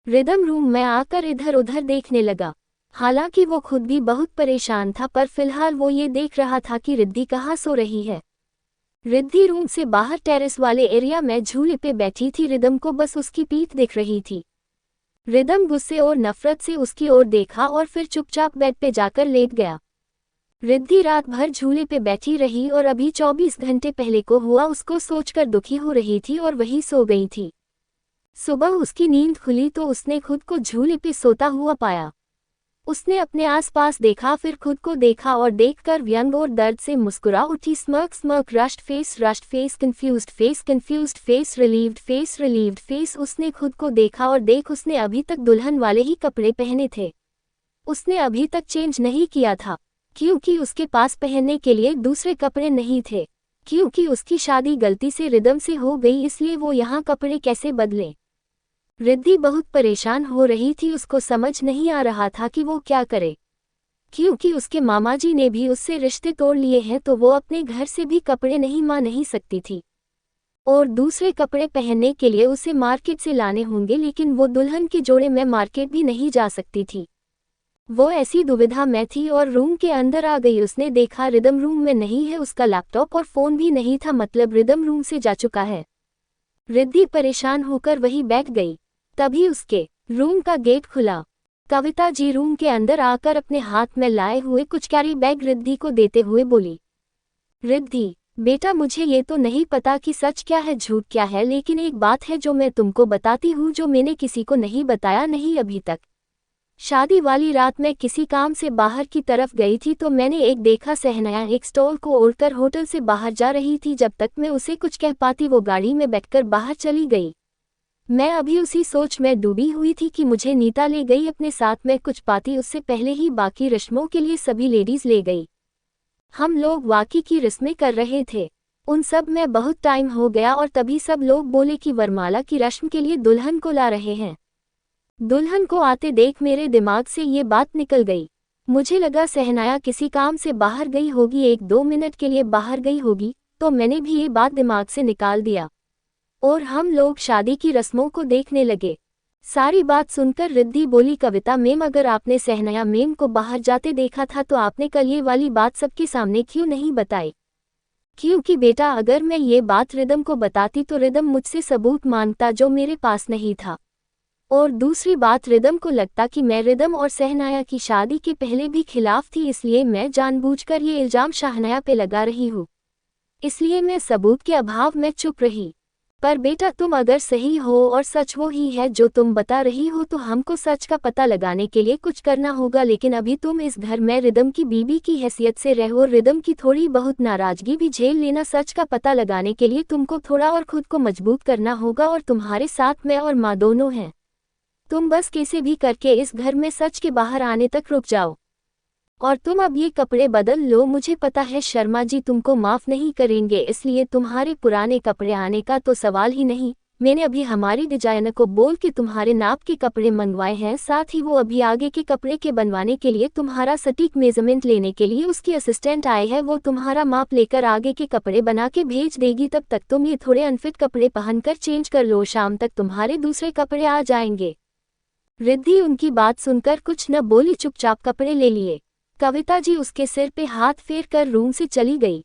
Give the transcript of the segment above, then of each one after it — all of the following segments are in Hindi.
रिदम रूम में आकर इधर उधर देखने लगा। हालांकि वो खुद भी बहुत परेशान था, पर फिलहाल वो ये देख रहा था कि रिद्धि कहाँ सो रही है। रिद्धि रूम से बाहर टेरेस वाले एरिया में झूले पे बैठी थी। रिदम को बस उसकी पीठ दिख रही थी। रिदम गुस्से और नफरत से उसकी ओर देखा और फिर चुपचाप बेड पे जाकर लेट गया। रिद्धि रात भर झूले पे बैठी रही और अभी 24 घंटे पहले को हुआ उसको सोचकर दुखी हो रही थी और वही सो गई थी। सुबह उसकी नींद खुली तो उसने खुद को झूले पे सोता हुआ पाया। उसने अपने आसपास देखा, फिर खुद को देखा और देखकर व्यंग और दर्द से मुस्कुरा उठी। Smirk smirk, rushed face, confused face, relieved face. उसने खुद को देखा और देख उसने अभी तक दुल्हन वाले ही कपड़े पहने थे। उसने अभी तक चेंज नहीं किया था, क्योंकि उसके पास पहनने के लिए दूसरे कपड़े नहीं थे। क्योंकि उसकी शादी गलती से रिदम से हो गई, इसलिए वो यहाँ कपड़े कैसे बदले। रिद्धि बहुत परेशान हो रही थी। उसको समझ नहीं आ रहा था कि वो क्या करे, क्योंकि उसके मामाजी ने भी उससे रिश्ते तोड़ लिए हैं, तो वो अपने घर से भी कपड़े नहीं सकती थी और दूसरे कपड़े पहनने के लिए उसे मार्केट से लाने होंगे, लेकिन वो दुल्हन के जोड़े में मार्केट भी नहीं जा सकती थी। वो ऐसी दुविधा में थी और रूम के अंदर आ गई। उसने देखा रिदम रूम में नहीं है, उसका लैपटॉप और फोन भी नहीं था, मतलब रिदम रूम से जा चुका है। रिद्धि परेशान होकर वहीं बैठ गई। तभी उसके रूम का गेट खुला। कविता जी रूम के अंदर आकर अपने हाथ में लाए हुए कुछ कैरी बैग रिद्धि को देते हुए बोली, रिद्धि बेटा, मुझे ये तो नहीं पता कि सच क्या है झूठ क्या है, लेकिन एक बात है जो मैं तुमको बताती हूँ, जो मैंने किसी को नहीं बताया नहीं अभी तक। शादी वाली रात में किसी काम से बाहर की तरफ गई थी, तो मैंने एक देखा सहनाया एक स्टॉल को ओढ़कर होटल से बाहर जा रही थी। जब तक मैं उसे कुछ कह पाती वो गाड़ी में बैठकर बाहर चली गई। मैं अभी उसी सोच में डूबी हुई थी कि मुझे नीता ले गई अपने साथ में कुछ पाती, उससे पहले ही बाकी रस्मों के लिए सभी लेडीज ले गई। हम लोग वाकई की रस्में कर रहे थे, उन सब में बहुत टाइम हो गया और तभी सब लोग बोले कि वरमाला की रस्म के लिए दुल्हन को ला रहे हैं। दुल्हन को आते देख मेरे दिमाग से ये बात निकल गई। मुझे लगा सहनाया किसी काम से बाहर गई होगी, 1-2 मिनट के लिए बाहर गई होगी, तो मैंने भी ये बात दिमाग से निकाल दिया और हम लोग शादी की रस्मों को देखने लगे। सारी बात सुनकर रिद्धि बोली, कविता मैम, अगर आपने सहनाया मैम को बाहर जाते देखा था तो आपने कल ये वाली बात सबके सामने क्यों नहीं बताई? क्योंकि बेटा, अगर मैं ये बात रिदम को बताती तो रिदम मुझसे सबूत मांगता, जो मेरे पास नहीं था। और दूसरी बात, रिदम को लगता कि मैं रिदम और सहनाया की शादी के पहले भी खिलाफ थी, इसलिए मैं जानबूझकर ये इल्जाम शाहनाया पे लगा रही हूँ। इसलिए मैं सबूत के अभाव में चुप रही। पर बेटा, तुम अगर सही हो और सच वो ही है जो तुम बता रही हो, तो हमको सच का पता लगाने के लिए कुछ करना होगा। लेकिन अभी तुम इस घर में रिदम की बीबी की हैसियत से रहो, रिदम की थोड़ी बहुत नाराजगी भी झेल लेना। सच का पता लगाने के लिए तुमको थोड़ा और खुद को मजबूत करना होगा, और तुम्हारे साथ मैं और माँ दोनों हैं। तुम बस कैसे भी करके इस घर में सच के बाहर आने तक रुक जाओ। और तुम अब ये कपड़े बदल लो। मुझे पता है शर्मा जी तुमको माफ नहीं करेंगे, इसलिए तुम्हारे पुराने कपड़े आने का तो सवाल ही नहीं। मैंने अभी हमारी डिजाइनर को बोल के तुम्हारे नाप के कपड़े मंगवाए हैं, साथ ही वो अभी आगे के कपड़े के बनवाने के लिए तुम्हारा सटीक मेजरमेंट लेने के लिए उसकी असिस्टेंट आए हैं। वो तुम्हारा माप लेकर आगे के कपड़े बना के भेज देगी। तब तक तुम ये थोड़े अनफिट कपड़े पहनकर चेंज कर लो, शाम तक तुम्हारे दूसरे कपड़े आ जाएंगे। रिद्धि उनकी बात सुनकर कुछ न बोली, चुपचाप कपड़े ले लिए। कविता जी उसके सिर पे हाथ फेर कर रूम से चली गई।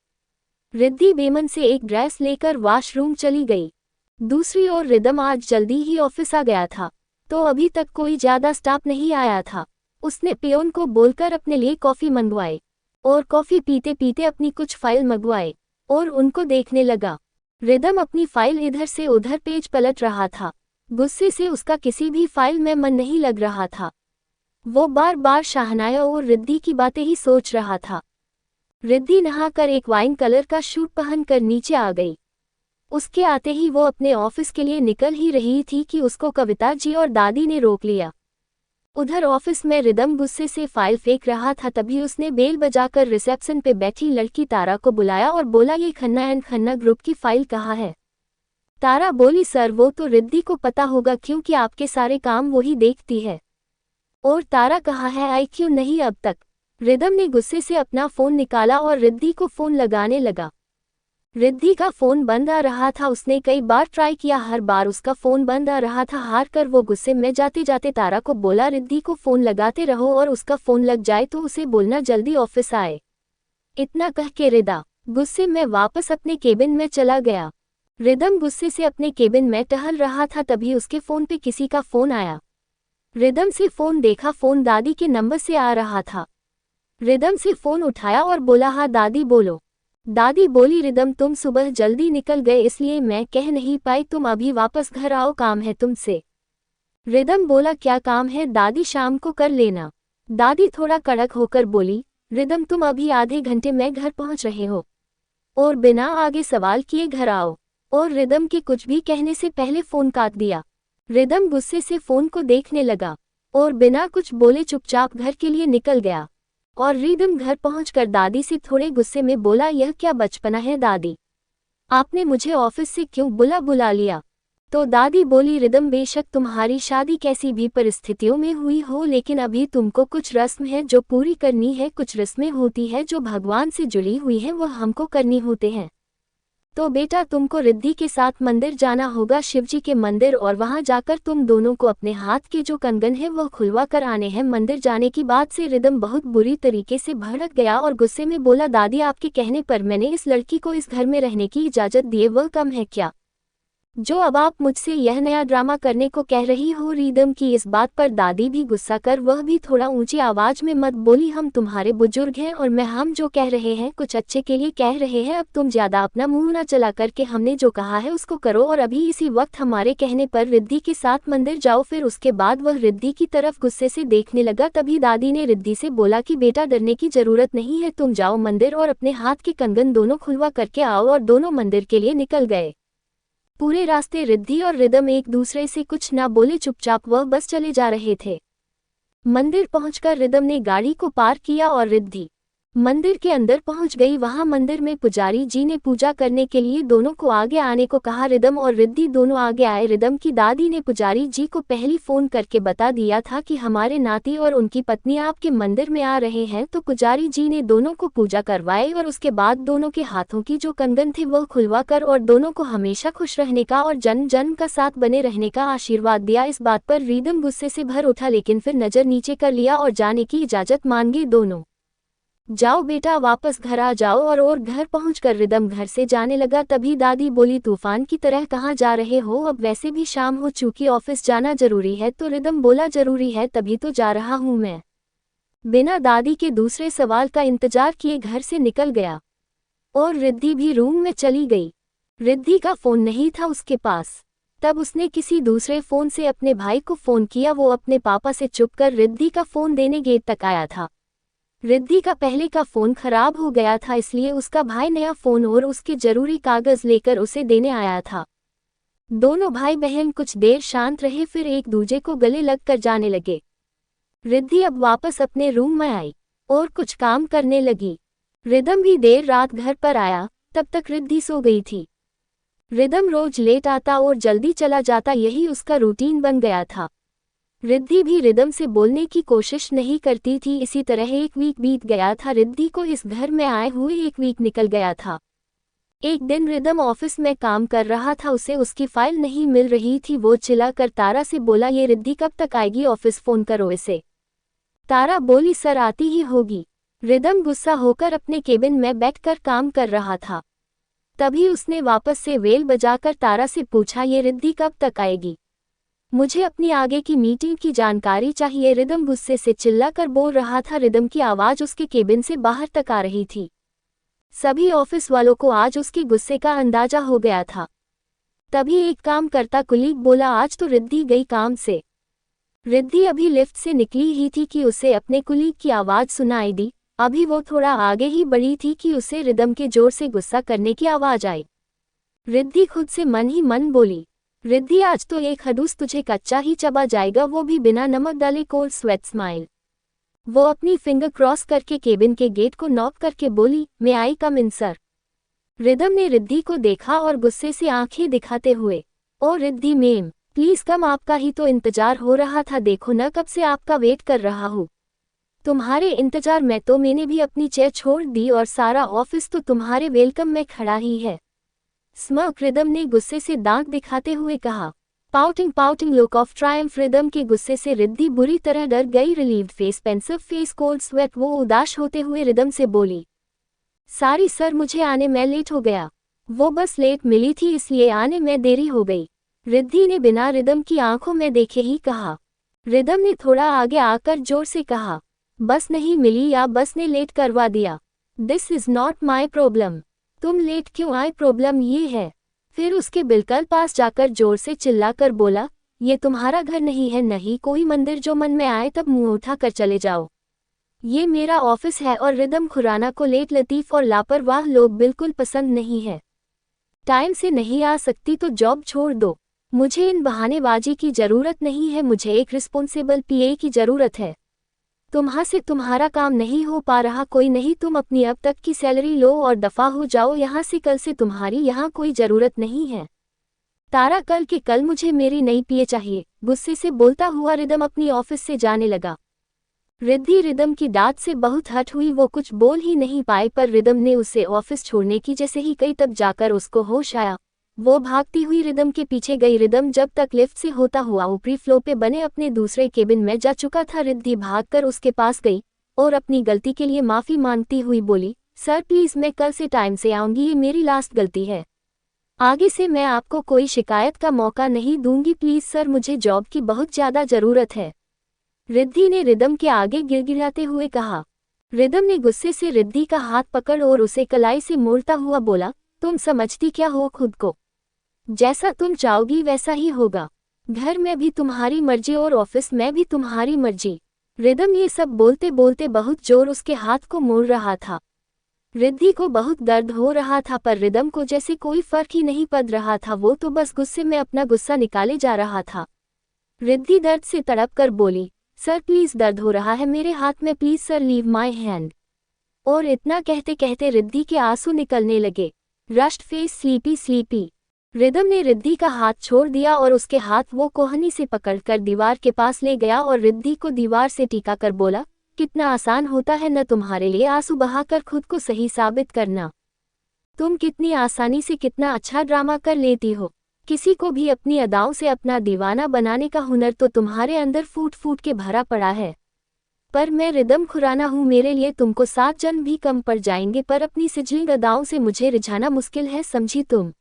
रिद्धि बेमन से एक ड्रेस लेकर वॉशरूम चली गई। दूसरी ओर रिदम आज जल्दी ही ऑफिस आ गया था, तो अभी तक कोई ज्यादा स्टाफ नहीं आया था। उसने पियोन को बोलकर अपने लिए कॉफी मंगवाई और कॉफी पीते पीते अपनी कुछ फाइल मंगवाए और उनको देखने लगा। रिदम अपनी फाइल इधर से उधर पेज पलट रहा था। गुस्से से उसका किसी भी फाइल में मन नहीं लग रहा था। वो बार बार शाहनाया और रिद्धि की बातें ही सोच रहा था। रिद्धि नहाकर एक वाइन कलर का सूट पहनकर नीचे आ गई। उसके आते ही वो अपने ऑफिस के लिए निकल ही रही थी कि उसको कविता जी और दादी ने रोक लिया। उधर ऑफिस में रिदम गुस्से से फाइल फेंक रहा था, तभी उसने बेल बजाकर रिसेप्शन पे बैठी लड़की तारा को बुलाया और बोला, ये खन्ना एंड खन्ना ग्रुप की फाइल कहाँ है? तारा बोली, सर वो तो रिद्धि को पता होगा, क्योंकि आपके सारे काम वही देखती है। और तारा कहाँ है, आई क्यों नहीं अब तक? रिदम ने गुस्से से अपना फोन निकाला और रिद्धि को फोन लगाने लगा। रिद्धि का फोन बंद आ रहा था। उसने कई बार ट्राई किया, हर बार उसका फोन बंद आ रहा था। हार कर वो गुस्से में जाते जाते तारा को बोला, रिद्धि को फोन लगाते रहो और उसका फोन लग जाए तो उसे बोलना जल्दी ऑफिस आए। इतना कह के रिदा गुस्से में वापस अपने केबिन में चला गया। रिदम गुस्से से अपने केबिन में टहल रहा था, तभी उसके फोन पे किसी का फोन आया। रिदम से फोन देखा, फोन दादी के नंबर से आ रहा था। रिदम से फोन उठाया और बोला, हाँ दादी बोलो। दादी बोली, रिदम तुम सुबह जल्दी निकल गए इसलिए मैं कह नहीं पाई, तुम अभी वापस घर आओ, काम है तुमसे। रिदम बोला, क्या काम है दादी, शाम को कर लेना। दादी थोड़ा कड़क होकर बोली, रिदम तुम अभी आधे घंटे में घर पहुंच रहे हो और बिना आगे सवाल किए घर आओ। और रिदम के कुछ भी कहने से पहले फोन काट दिया। रिदम गुस्से से फोन को देखने लगा और बिना कुछ बोले चुपचाप घर के लिए निकल गया। और रिदम घर पहुंचकर दादी से थोड़े गुस्से में बोला, यह क्या बचपना है दादी, आपने मुझे ऑफिस से क्यों बुला लिया। तो दादी बोली, रिदम बेशक तुम्हारी शादी कैसी भी परिस्थितियों में हुई हो, लेकिन अभी तुमको कुछ रस्म है जो पूरी करनी है। कुछ रस्में होती है जो भगवान से जुड़ी हुई है, वो हमको करनी होते हैं। तो बेटा तुमको रिद्धि के साथ मंदिर जाना होगा, शिवजी के मंदिर, और वहां जाकर तुम दोनों को अपने हाथ के जो कंगन है वह खुलवा कर आने हैं। मंदिर जाने की बात से रिदम बहुत बुरी तरीके से भड़क गया और गुस्से में बोला, दादी आपके कहने पर मैंने इस लड़की को इस घर में रहने की इजाजत दी, वह कम है क्या जो अब आप मुझसे यह नया ड्रामा करने को कह रही हो। रिदम की इस बात पर दादी भी गुस्सा कर वह भी थोड़ा ऊंची आवाज में मत बोली, हम तुम्हारे बुजुर्ग हैं और हम जो कह रहे हैं कुछ अच्छे के लिए कह रहे हैं। अब तुम ज्यादा अपना मुंह ना चला करके हमने जो कहा है उसको करो और अभी इसी वक्त हमारे कहने पर रिद्धि के साथ मंदिर जाओ। फिर उसके बाद वह रिद्धि की तरफ गुस्से से देखने लगा। तभी दादी ने रिद्धि से बोला कि बेटा डरने की जरूरत नहीं है, तुम जाओ मंदिर और अपने हाथ के कंगन दोनों खुलवा करके आओ। और दोनों मंदिर के लिए निकल गए। पूरे रास्ते रिद्धि और रिदम एक दूसरे से कुछ ना बोले, चुपचाप वह बस चले जा रहे थे। मंदिर पहुंचकर रिदम ने गाड़ी को पार्क किया और रिद्धि मंदिर के अंदर पहुंच गई। वहां मंदिर में पुजारी जी ने पूजा करने के लिए दोनों को आगे आने को कहा। रिदम और रिद्धि दोनों आगे आए। रिदम की दादी ने पुजारी जी को पहले फोन करके बता दिया था कि हमारे नाती और उनकी पत्नी आपके मंदिर में आ रहे हैं। तो पुजारी जी ने दोनों को पूजा करवाई और उसके बाद दोनों के हाथों की जो कंगन थे वह खुलवा कर और दोनों को हमेशा खुश रहने का और जन्म जन्म का साथ बने रहने का आशीर्वाद दिया। इस बात पर रिदम गुस्से से भर उठा, लेकिन फिर नजर नीचे कर लिया और जाने की इजाजत मान गई। दोनों जाओ बेटा वापस घर आ जाओ। और घर पहुंचकर रिदम घर से जाने लगा। तभी दादी बोली, तूफान की तरह कहाँ जा रहे हो, अब वैसे भी शाम हो चुकी, ऑफिस जाना जरूरी है। तो रिदम बोला, जरूरी है तभी तो जा रहा हूं मैं। बिना दादी के दूसरे सवाल का इंतजार किए घर से निकल गया और रिद्धि भी रूम में चली गई। रिद्धि का फोन नहीं था उसके पास। तब उसने किसी दूसरे फोन से अपने भाई को फोन किया। वो अपने पापा से चुपकर रिद्धि का फोन देने गेट तक आया था। रिद्धि का पहले का फोन खराब हो गया था, इसलिए उसका भाई नया फोन और उसके जरूरी कागज लेकर उसे देने आया था। दोनों भाई बहन कुछ देर शांत रहे, फिर एक दूजे को गले लगकर जाने लगे। रिद्धि अब वापस अपने रूम में आई और कुछ काम करने लगी। रिदम भी देर रात घर पर आया, तब तक रिद्धि सो गई थी। रिदम रोज लेट आता और जल्दी चला जाता, यही उसका रूटीन बन गया था। रिद्धि भी रिदम से बोलने की कोशिश नहीं करती थी। इसी तरह एक वीक बीत गया था। रिद्धि को इस घर में आए हुए एक वीक निकल गया था। एक दिन रिदम ऑफिस में काम कर रहा था, उसे उसकी फाइल नहीं मिल रही थी। वो चिल्लाकर तारा से बोला, ये रिद्धि कब तक आएगी, ऑफिस फोन करो इसे। तारा बोली, सर आती ही होगी। रिदम गुस्सा होकर अपने केबिन में बैठकर काम कर रहा था। तभी उसने वापस से वेल बजाकर तारा से पूछा, ये रिद्धि कब तक आएगी, मुझे अपनी आगे की मीटिंग की जानकारी चाहिए। रिदम गुस्से से चिल्लाकर बोल रहा था। रिदम की आवाज उसके केबिन से बाहर तक आ रही थी। सभी ऑफिस वालों को आज उसके गुस्से का अंदाजा हो गया था। तभी एक काम करता कुलीग बोला, आज तो रिद्धि गई काम से। रिद्धि अभी लिफ्ट से निकली ही थी कि उसे अपने कुलीग की आवाज सुनाई दी। अभी वो थोड़ा आगे ही बढ़ी थी कि उसे रिदम के जोर से गुस्सा करने की आवाज आई। रिद्धि खुद से मन ही मन बोली, रिद्धि आज तो एक खडूस तुझे कच्चा ही चबा जाएगा, वो भी बिना नमक डाले। Cold sweat smile. वो अपनी फिंगर क्रॉस करके केबिन के गेट को नॉक करके बोली, मे आई कम इन सर। रिदम ने रिद्धि को देखा और गुस्से से आंखें दिखाते हुए, ओ रिद्धि मैम प्लीज कम, आपका ही तो इंतजार हो रहा था, देखो न कब से आपका वेट कर रहा हूँ। तुम्हारे इंतजार में तो मैंने भी अपनी चेयर छोड़ दी और सारा ऑफिस तो तुम्हारे वेलकम में खड़ा ही है। स्मर्क रिदम ने गुस्से से दांत दिखाते हुए कहा। Pouting look of Triumph rhythm के गुस्से से रिद्धि बुरी तरह डर गई। Relieved face, pensive face, cold sweat, वो उदास होते हुए रिदम से बोली, सारी सर, मुझे आने में लेट हो गया। वो बस लेट मिली थी इसलिए आने में देरी हो गई। रिद्धि ने बिना रिदम की आंखों में देखे ही कहा। रिदम ने थोड़ा आगे आकर जोर से कहा, बस नहीं मिली या बस ने लेट करवा दिया। This is not my problem. तुम लेट क्यों आए, प्रॉब्लम ये है। फिर उसके बिल्कुल पास जाकर जोर से चिल्लाकर बोला, ये तुम्हारा घर नहीं है, नहीं कोई मंदिर जो मन में आए तब मुंह उठा कर चले जाओ। ये मेरा ऑफिस है और रिदम खुराना को लेट, लतीफ और लापरवाह लोग बिल्कुल पसंद नहीं है। टाइम से नहीं आ सकती तो जॉब छोड़ दो। मुझे इन बहानेबाजी की जरूरत नहीं है, मुझे एक रिस्पॉन्सिबल पीए की जरूरत है। तुम्हां से तुम्हारा काम नहीं हो पा रहा, कोई नहीं, तुम अपनी अब तक की सैलरी लो और दफा हो जाओ यहाँ से। कल से तुम्हारी यहाँ कोई जरूरत नहीं है। तारा, कल के कल मुझे मेरी नई पीए चाहिए। गुस्से से बोलता हुआ रिदम अपनी ऑफिस से जाने लगा। रिद्धि रिदम की डांट से बहुत हट हुई, वो कुछ बोल ही नहीं पाई, पर रिदम ने उसे ऑफिस छोड़ने की जैसे ही कही तब जाकर उसको होश आया। वो भागती हुई रिदम के पीछे गई। रिदम जब तक लिफ्ट से होता हुआ ऊपरी फ्लोर पे बने अपने दूसरे केबिन में जा चुका था, रिद्धि भागकर उसके पास गई और अपनी गलती के लिए माफी मांगती हुई बोली, सर प्लीज, मैं कल से टाइम से आऊंगी, ये मेरी लास्ट गलती है। आगे से मैं आपको कोई शिकायत का मौका नहीं दूंगी, प्लीज सर, मुझे जॉब की बहुत ज्यादा जरूरत है। रिद्धि ने रिदम के आगे गिड़गिड़ाते हुए कहा। रिदम ने गुस्से से रिद्धि का हाथ पकड़ और उसे कलाई से मोड़ता हुआ बोला, तुम समझती क्या हो खुद को? जैसा तुम चाहोगी वैसा ही होगा। घर में भी तुम्हारी मर्जी और ऑफिस में भी तुम्हारी मर्जी। रिदम ये सब बोलते बोलते बहुत जोर उसके हाथ को मोड़ रहा था। रिद्धि को बहुत दर्द हो रहा था, पर रिदम को जैसे कोई फर्क ही नहीं पड़ रहा था। वो तो बस गुस्से में अपना गुस्सा निकाले जा रहा था। रिद्धि दर्द से तड़प कर बोली, सर प्लीज, दर्द हो रहा है मेरे हाथ में, please sir, leave my hand. और इतना कहते कहते रिद्धि के आंसू निकलने लगे। Rushed face, sleepy sleepy. Rhythm ने रिद्धि का हाथ छोड़ दिया और उसके हाथ वो कोहनी से पकड़कर दीवार के पास ले गया और रिद्धि को दीवार से टिका कर बोला, कितना आसान होता है न तुम्हारे लिए आंसू बहाकर खुद को सही साबित करना। तुम कितनी आसानी से कितना अच्छा ड्रामा कर लेती हो। किसी को भी अपनी अदाओं से अपना दीवाना बनाने का हुनर तो तुम्हारे अंदर फूट फूट के भरा पड़ा है। पर मैं रिदम खुराना हूँ, मेरे लिए तुमको 7 जन्म भी कम पड़ जाएंगे, पर अपनी सिजलिंग अदाओं से मुझे रिझाना मुश्किल है, समझी तुम?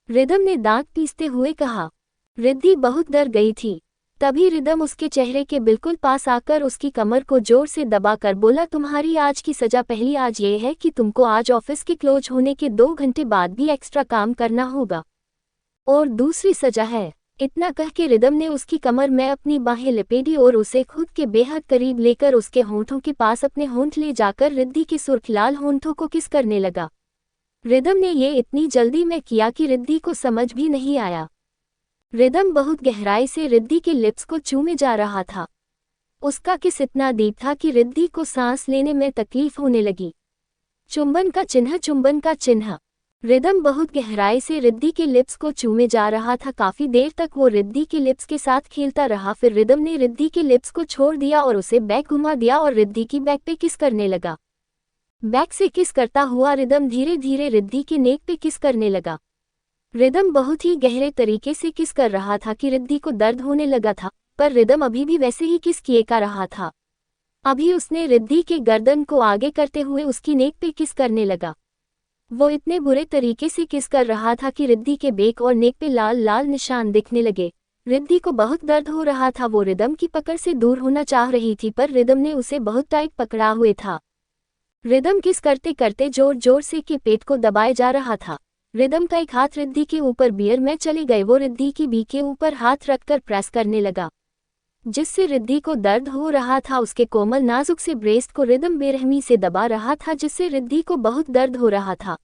रिदम ने दांत पीसते हुए कहा। रिद्धि बहुत डर गई थी। तभी रिदम उसके चेहरे के बिल्कुल पास आकर उसकी कमर को जोर से दबाकर बोला, तुम्हारी आज की सजा पहली आज ये है कि तुमको आज ऑफिस के क्लोज होने के 2 घंटे बाद भी एक्स्ट्रा काम करना होगा। और दूसरी सजा है। इतना कह के रिदम ने उसकी कमर में अपनी बाहें लपेटी और उसे खुद के बेहद करीब लेकर उसके होंठों के पास अपने होंठ ले जाकर रिद्धि के सुर्खलाल होंठों को किस करने लगा। रिदम ने ये इतनी जल्दी में किया कि रिद्धि को समझ भी नहीं आया। रिदम बहुत गहराई से रिद्धि के लिप्स को चूमे जा रहा था। उसका किस इतना डीप था कि रिद्धि को सांस लेने में तकलीफ होने लगी। चुंबन का चिन्ह, चुंबन का चिन्ह। रिदम बहुत गहराई से रिद्धि के लिप्स को चूमे जा रहा था। काफी देर तक वो रिद्धि के लिप्स के साथ खेलता रहा। फिर रिदम ने रिद्धि के लिप्स को छोड़ दिया और उसे बैक घुमा दिया और रिद्धि की बैक पे किस करने लगा। बैक से किस करता हुआ रिदम धीरे धीरे रिद्धि के नेक पे किस करने लगा। रिदम बहुत ही गहरे तरीके से किस कर रहा था कि रिद्धि को दर्द होने लगा था, पर रिदम अभी भी वैसे ही किस किए का रहा था। अभी उसने रिद्धि के गर्दन को आगे करते हुए उसकी नेक पे किस करने लगा। वो इतने बुरे तरीके से किस कर रहा था कि रिद्धि के बेक और नेक पे लाल लाल निशान दिखने लगे। रिद्धि को बहुत दर्द हो रहा था। वो रिदम की पकड़ से दूर होना चाह रही थी, पर रिदम ने उसे बहुत टाइट पकड़ा हुए था। रिदम किस करते करते जोर जोर से के पेट को दबाए जा रहा था। रिदम का एक हाथ रिद्धि के ऊपर बियर में चले गए। वो रिद्धि की बी के ऊपर हाथ रखकर प्रेस करने लगा, जिससे रिद्धि को दर्द हो रहा था। उसके कोमल नाजुक से ब्रेस्ट को रिदम बेरहमी से दबा रहा था, जिससे रिद्धि को बहुत दर्द हो रहा था।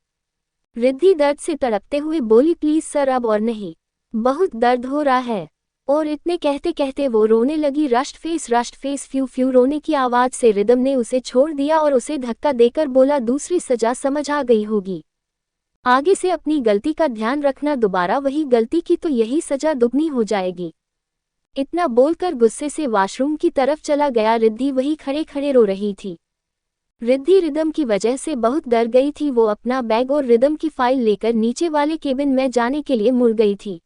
रिद्धि दर्द से तड़पते हुए बोली, प्लीज सर, अब और नहीं, बहुत दर्द हो रहा है। और इतने कहते कहते वो रोने लगी। Rushed face few few. रोने की आवाज से रिदम ने उसे छोड़ दिया और उसे धक्का देकर बोला, दूसरी सजा समझ आ गई होगी। आगे से अपनी गलती का ध्यान रखना, दोबारा वही गलती की तो यही सजा दुगनी हो जाएगी। इतना बोलकर गुस्से से वॉशरूम की तरफ चला गया। रिद्धि वही खड़े खड़े रो रही थी। रिद्धि रिदम की वजह से बहुत डर गई थी। वो अपना बैग और रिदम की फाइल लेकर नीचे वाले केबिन में जाने के लिए मुड़ गई थी।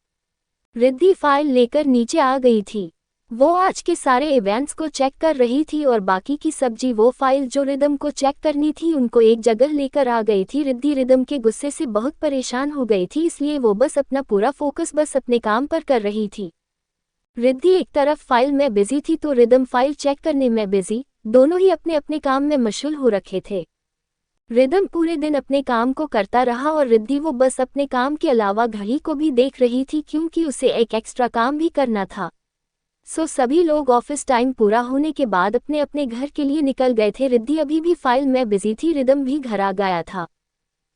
रिद्धि फाइल लेकर नीचे आ गई थी। वो आज के सारे इवेंट्स को चेक कर रही थी और बाकी की सब्जी वो फाइल जो रिदम को चेक करनी थी उनको एक जगह लेकर आ गई थी। रिद्धि रिदम के गुस्से से बहुत परेशान हो गई थी, इसलिए वो बस अपना पूरा फोकस बस अपने काम पर कर रही थी। रिद्धि एक तरफ फाइल में बिजी थी तो रिदम फाइल चेक करने में बिजी। दोनों ही अपने अपने काम में मशगूल हो रखे थे। रिदम पूरे दिन अपने काम को करता रहा और रिद्धि वो बस अपने काम के अलावा घड़ी को भी देख रही थी, क्योंकि उसे एक एक्स्ट्रा काम भी करना था। सभी लोग ऑफिस टाइम पूरा होने के बाद अपने अपने घर के लिए निकल गए थे। रिद्धि अभी भी फाइल में बिजी थी। रिदम भी घर आ गया था।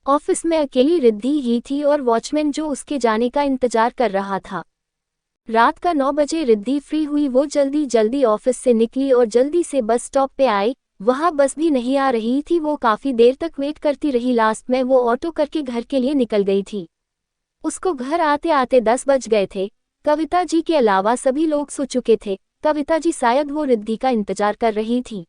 ऑफिस में अकेली रिद्धि ही थी और वॉचमैन जो उसके जाने का इंतजार कर रहा था। रात का 9 बजे रिद्धि फ्री हुई। वो जल्दी जल्दी ऑफिस से निकली और जल्दी से बस स्टॉप पे आई। वहां बस भी नहीं आ रही थी। वो काफी देर तक वेट करती रही। लास्ट में वो ऑटो करके घर के लिए निकल गई थी। उसको घर आते आते 10 बज गए थे। कविता जी के अलावा सभी लोग सो चुके थे। कविता जी शायद वो रिद्धि का इंतजार कर रही थी।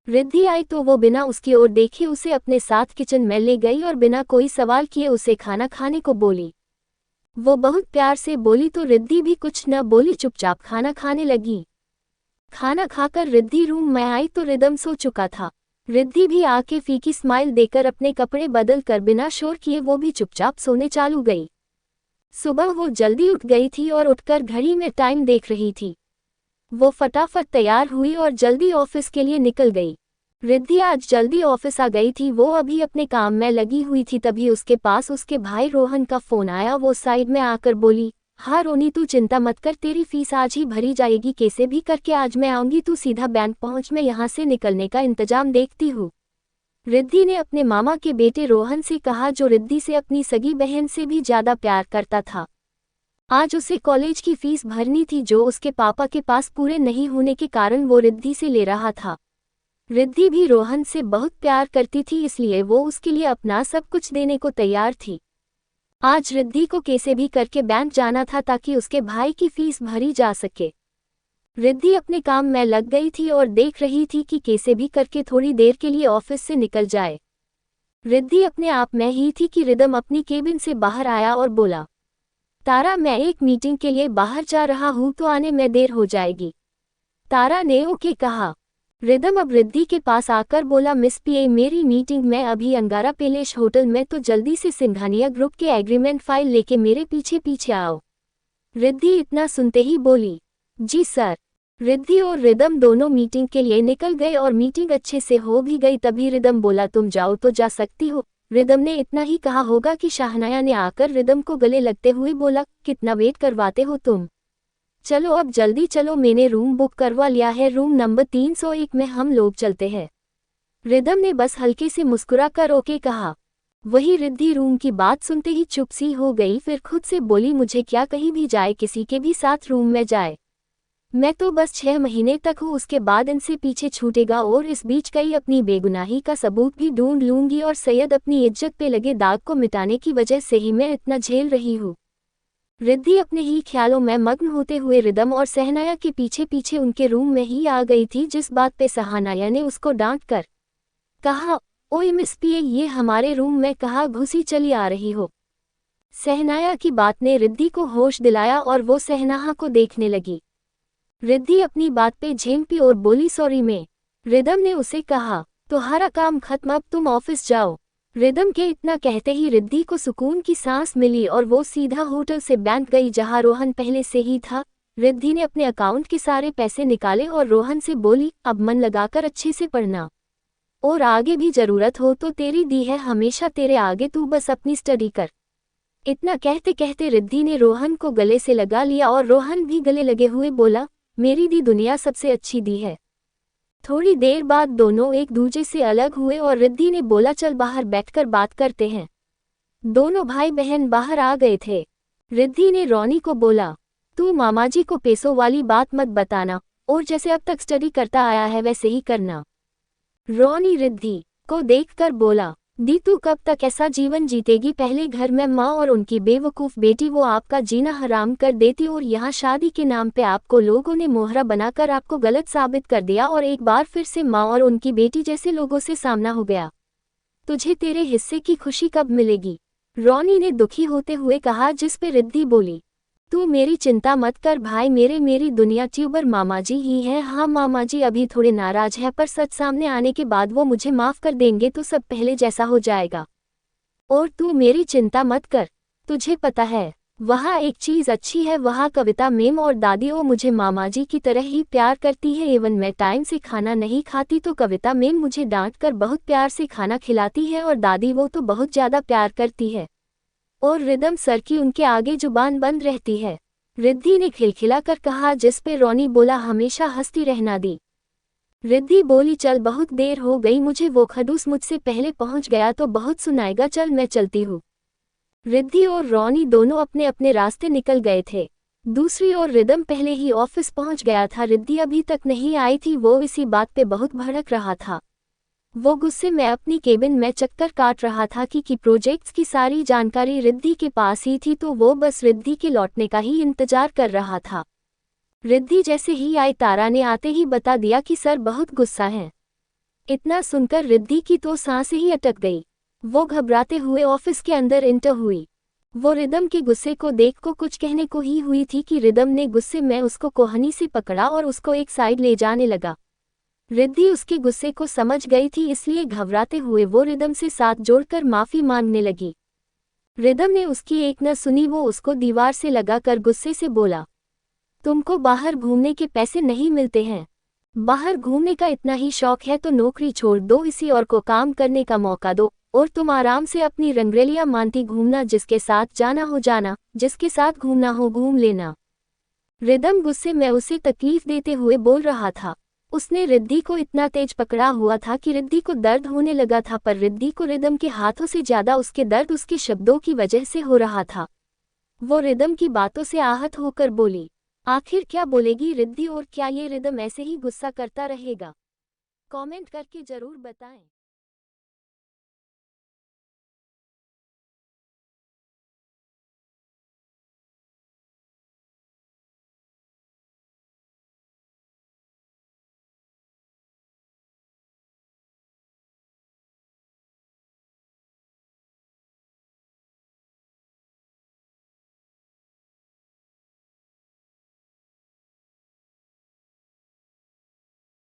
रिद्धि आई तो वो बिना उसकी ओर देखे उसे अपने साथ किचन में ले गई और बिना कोई सवाल किए उसे खाना खाने को बोली। वो बहुत प्यार से बोली तो रिद्धि भी कुछ न बोली, चुपचाप खाना खाने लगी। खाना खाकर रिद्धि रूम में आई तो रिदम सो चुका था। रिद्धि भी आके फीकी स्माइल देकर अपने कपड़े बदल कर बिना शोर किए वो भी चुपचाप सोने चालू गई। सुबह वो जल्दी उठ गई थी और उठकर घड़ी में टाइम देख रही थी। वो फटाफट तैयार हुई और जल्दी ऑफिस के लिए निकल गई। रिद्धि आज जल्दी ऑफिस आ गई थी। वो अभी अपने काम में लगी हुई थी, तभी उसके पास उसके भाई रोहन का फोन आया। वो साइड में आकर बोली, हाँ रोनी तू चिंता मत कर, तेरी फीस आज ही भरी जाएगी। कैसे भी करके आज मैं आऊंगी, तू सीधा बैंक पहुंच, मैं यहाँ से निकलने का इंतजाम देखती हूँ। रिद्धि ने अपने मामा के बेटे रोहन से कहा, जो रिद्धि से अपनी सगी बहन से भी ज्यादा प्यार करता था। आज उसे कॉलेज की फीस भरनी थी जो उसके पापा के पास पूरे नहीं होने के कारण वो रिद्धि से ले रहा था। रिद्धि भी रोहन से बहुत प्यार करती थी, इसलिए वो उसके लिए अपना सब कुछ देने को तैयार थी। आज रिद्धि को कैसे भी करके बैंक जाना था ताकि उसके भाई की फीस भरी जा सके। रिद्धि अपने काम में लग गई थी और देख रही थी कि कैसे भी करके थोड़ी देर के लिए ऑफिस से निकल जाए। रिद्धि अपने आप में ही थी कि रिदम अपनी केबिन से बाहर आया और बोला, तारा मैं एक मीटिंग के लिए बाहर जा रहा हूँ तो आने में देर हो जाएगी। तारा ने ओके कहा। रिदम अब रिद्धि के पास आकर बोला, मिस पीए मेरी मीटिंग में अभी अंगारा पैलेस होटल में, तो जल्दी से सिंघानिया ग्रुप के एग्रीमेंट फाइल लेके मेरे पीछे पीछे आओ। रिद्धि इतना सुनते ही बोली, जी सर। रिद्धि और रिदम दोनों मीटिंग के लिए निकल गए और मीटिंग अच्छे से हो भी गई। तभी रिदम बोला, तुम जाओ तो जा सकती हो। रिदम ने इतना ही कहा होगा कि शाहनाया ने आकर रिदम को गले लगते हुए बोला, कितना वेट करवाते हो तुम, चलो अब जल्दी चलो, मैंने रूम बुक करवा लिया है, रूम नंबर 301 में हम लोग चलते हैं। रिदम ने बस हल्के से मुस्कुरा कर ओके कहा। वही रिद्धि रूम की बात सुनते ही चुप सी हो गई, फिर खुद से बोली, मुझे क्या कहीं भी जाए, किसी के भी साथ रूम में जाए, मैं तो बस 6 महीने तक हूँ, उसके बाद इनसे पीछे छूटेगा और इस बीच कई अपनी बेगुनाही का सबूत भी ढूंढ लूंगी और सैयद अपनी इज्जत पे लगे दाग को मिटाने की वजह से ही मैं इतना झेल रही हूँ। रिद्धि अपने ही ख्यालों में मग्न होते हुए रिदम और सहनाया के पीछे पीछे उनके रूम में ही आ गई थी, जिस बात पे सहनाया ने उसको डांट कर कहा, ओए मिस पीए ये हमारे रूम में कहाँ घुसी चली आ रही हो। सहनाया की बात ने रिद्धि को होश दिलाया और वो सहनाया को देखने लगी। रिद्धि अपनी बात पे झेंपी और बोली, सॉरी मैं। रिदम ने उसे कहा, तुम्हारा काम खत्म, अब तुम ऑफिस जाओ। रिदम के इतना कहते ही रिद्धि को सुकून की सांस मिली और वो सीधा होटल से बैंक गई जहां रोहन पहले से ही था। रिद्धि ने अपने अकाउंट के सारे पैसे निकाले और रोहन से बोली, अब मन लगाकर अच्छे से पढ़ना और आगे भी जरूरत हो तो तेरी दी है हमेशा तेरे आगे, तू बस अपनी स्टडी कर। इतना कहते कहते रिद्धि ने रोहन को गले से लगा लिया और रोहन भी गले लगे हुए बोला, मेरी दी दुनिया सबसे अच्छी दी है। थोड़ी देर बाद दोनों एक दूसरे से अलग हुए और रिद्धि ने बोला, चल बाहर बैठकर बात करते हैं। दोनों भाई बहन बाहर आ गए थे। रिद्धि ने रोनी को बोला, तू मामाजी को पैसों वाली बात मत बताना और जैसे अब तक स्टडी करता आया है वैसे ही करना। रोनी रिद्धि को देखकर बोला, दी तू कब तक ऐसा जीवन जीतेगी? पहले घर में माँ और उनकी बेवकूफ़ बेटी वो आपका जीना हराम कर देती और यहाँ शादी के नाम पे आपको लोगों ने मोहरा बनाकर आपको गलत साबित कर दिया और एक बार फिर से माँ और उनकी बेटी जैसे लोगों से सामना हो गया। तुझे तेरे हिस्से की खुशी कब मिलेगी? रोनी ने दुखी होते हुए कहा, जिस पे रिद्धि बोली, तू मेरी चिंता मत कर भाई, मेरी दुनिया ट्यूबर मामा जी ही है। हाँ मामा जी अभी थोड़े नाराज है, पर सच सामने आने के बाद वो मुझे माफ़ कर देंगे तो सब पहले जैसा हो जाएगा। और तू मेरी चिंता मत कर, तुझे पता है वहाँ एक चीज़ अच्छी है, वहाँ कविता मेम और दादी वो मुझे मामा जी की तरह ही प्यार करती है। एवन मैं टाइम से खाना नहीं खाती तो कविता मेम मुझे डांट कर बहुत प्यार से खाना खिलाती है और दादी वो तो बहुत ज़्यादा प्यार करती है। और रिदम सर की उनके आगे जुबान बंद रहती है। रिद्धि ने खिलखिला कर कहा, जिस पे रोनी बोला, हमेशा हंसती रहना दी। रिद्धि बोली, चल बहुत देर हो गई, मुझे वो खड़ूस मुझसे पहले पहुंच गया तो बहुत सुनाएगा, चल मैं चलती हूँ। रिद्धि और रोनी दोनों अपने अपने रास्ते निकल गए थे। दूसरी ओर रिदम पहले ही ऑफिस पहुंच गया था। रिद्धि अभी तक नहीं आई थी, वो इसी बात पे बहुत भड़क रहा था। वो गुस्से में अपनी केबिन में चक्कर काट रहा था कि प्रोजेक्ट्स की सारी जानकारी रिद्धि के पास ही थी तो वो बस रिद्धि के लौटने का ही इंतजार कर रहा था। रिद्धि जैसे ही आई, तारा ने आते ही बता दिया कि सर बहुत गुस्सा है। इतना सुनकर रिद्धि की तो सांसें ही अटक गई। वो घबराते हुए ऑफिस के अंदर इंटर हुई। वो रिदम के गुस्से को देख को कुछ कहने को ही हुई थी कि रिदम ने गुस्से में उसको कोहनी से पकड़ा और उसको एक साइड ले जाने लगा। रिद्धि उसके गुस्से को समझ गई थी, इसलिए घबराते हुए वो रिदम से साथ जोड़कर माफी मांगने लगी। रिदम ने उसकी एक न सुनी, वो उसको दीवार से लगाकर गुस्से से बोला, तुमको बाहर घूमने के पैसे नहीं मिलते हैं? बाहर घूमने का इतना ही शौक है तो नौकरी छोड़ दो, इसी और को काम करने का मौका दो और तुम आराम से अपनी रंगरेलियां मानती घूमना, जिसके साथ जाना हो जाना, जिसके साथ घूमना हो घूम लेना। रिदम गुस्से में उसे तकलीफ देते हुए बोल रहा था। उसने रिद्धि को इतना तेज पकड़ा हुआ था कि रिद्धि को दर्द होने लगा था, पर रिद्धि को रिदम के हाथों से ज्यादा उसके दर्द उसके शब्दों की वजह से हो रहा था। वो रिदम की बातों से आहत होकर बोली, आखिर क्या बोलेगी रिद्धि, और क्या ये रिदम ऐसे ही गुस्सा करता रहेगा? कमेंट करके जरूर बताएं।